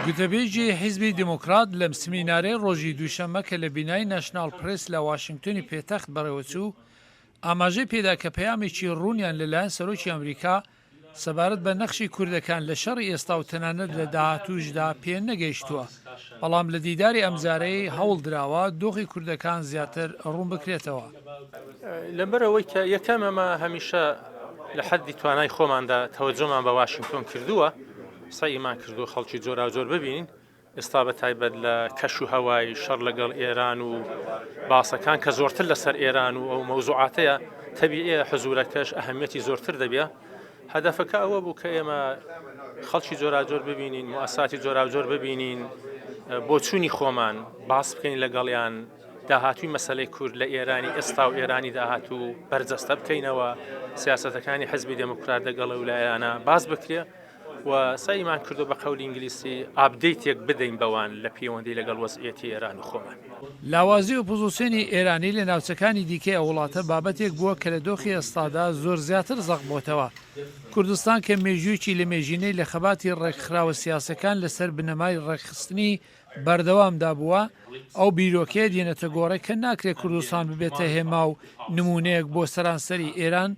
گوتەبێژی حیزبی دموکرات لەم سمینارەی ڕۆژی دووشەممە کە لە بینای ناشنال پرس لە واشنگتنی پێتەخت بەڕێوەچوو ئاماژەی پێدا کە پەیامێکی ڕوونیان لەلایەن سەرۆکی ئەمریکا سەبارەت بە نەخشی کوردەکان لە شەڕی ئێستا و تەنانەت لە داهاتووشدا پێ نەگەیشتووە، بەڵام لە دیداری ئەمجارەی هەوڵ درراوە دۆخی کوردەکان زیاتر ڕوون بکرێتەوە. لەبەرەوەی کە یەکەم ئەمە هەمیشە لە حەدی توانای خۆماندا تەوەجۆمان بە واشنگتۆن کردووە، سەیمان کردو خەڵکی جۆراوجۆر ببینین. ئێستا بە تایبەت لە کەش و هەوای شەڕ لەگەڵ ئێران و باسەکان کە زۆرتر لەسەر ئێران و ئەو مەوزوعاتەیە تەبیعیە حزورەکەش ئەهەمیەتی زۆرتر دەبێ. هەدەفەکە ئەوە بوو کە ئێمە خەڵکی جۆراوجۆر ببینین، موسساتی جۆراوجۆر ببینین، بۆ چوونی خۆمان باس بکەین لەگەڵیان، داهاتووی مەسەلەی کورد لە ئێرانی ئێستا و ئێرانی داهاتوو بەرجەستە بکەینەوە، سیاسەتەکانی حزبی دموکرات لەگەڵ ویلایانە باز بکرێ و سەیمان کردو بە قەولی ئینگلیسی ئابدەیتێک بدەین بەوان لە پەیوەندی لەگەڵ وەزعیەتی ئێران و خۆمان. لاوازی ئۆپۆزیسیۆنی ئێرانی لە ناوچەکانی دیکەی ئەو وڵاتە بابەتێک بووە کە لە دۆخی ئێستادا زۆر زیاتر زەق بۆتەوە. کوردستان کە مێژوویەکی لە مێژینەی لە خەباتی ڕێکخراوە سیاسەکان لەسەر بنەمای ڕێکخستنی بەردەوامدا بووە، ئەو بیرۆکەیە دێنێتە گۆڕێ کە ناکرێت کوردستان ببێتە هێما و نمونەیەک بۆ سەرانسەری ئێران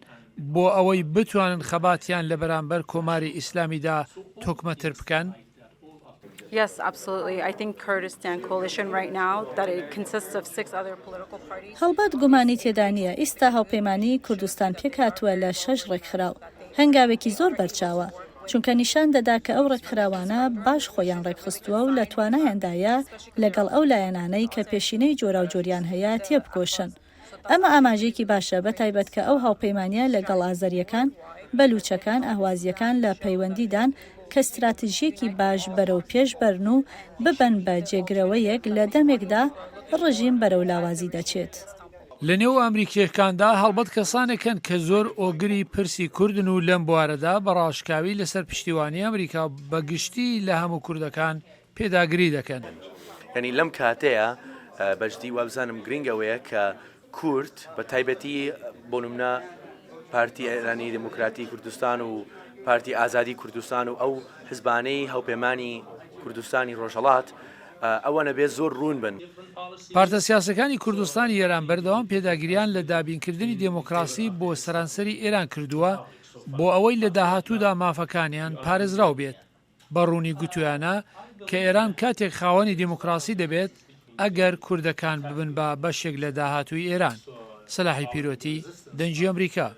بۆ ئەوەی بتوانن خەباتیان لە بەرامبەر کۆماری ئیسلامیدا تۆکمەتر بکەن. Yes, absolutely. I think Kurdistan Coalition right now that it consists of 6 other political parties. هەڵبەت گومانی تێدا نییە ئێستا هاوپەیمانی کوردستان پێکهاتووە لە 6 ڕێکخراو، هەنگاوێکی زۆر بەرچاوە، چونکە نیشان دەدا کە ئەو ڕێکخراوانە باش خۆیان ڕێکخستووە و لە توانایاندایە لەگەڵ ئەو لایەنانەی کە پێشینەی جۆراوجۆریان هەیە تێبکۆشن. ئەمە ئاماژێکی باشە بە تایبەت کە ئەو هاوپەیمانیە لەگەڵ ئازەریەکان، بەلوچەکان، ئەهوازیەکان لە پەیوەندیدان کە استراتیژیەکی باش بەرەو پێش بەرن و ببەن بە جێگرەوەیەک لە دەمێکدا ڕژیم بەرەو لاوازی دەچێت. لە نێو ئەمریکیەکاندا هەڵبەت کەسانێکن کە زۆر ئۆگری پرسی کوردن و لەم بوارەدا بە ڕاشکاوی لەسەر پشتیوانی ئەمریکا بەگشتی لە هەموو کوردەکان پێداگری دەکەن. ینی لەم کاتەیە بەشتی وابزانم گرنگەوەیە کە کورد بە تایبەتی بۆ نمونە پارتی ئێرانی دموکراتی کوردستان و پارتی ئازادی کوردستان و ئەو حزبانەی هەوپەیمانی کوردستانی ڕۆژهەڵات ئەوە نەبێت زۆر ڕوون بن. پارتە سیاسەکانی کوردستانی ئێران بەردەوام پێداگریان لە دابینکردنی دموکراسی بۆ سەرانسەری ئێران کردووە بۆ ئەوەی لە داهاتوودا مافەکانیان پارێزراو بێت. بەڕوونی گوتویانە کە ئێران کاتێک خاوەنی دموکراسی دەبێت ئەگەر کوردەکان ببن بە بەشێک لە داهاتووی ئێران. سەلاحی پیرۆتی، دەنگی ئەمریکا.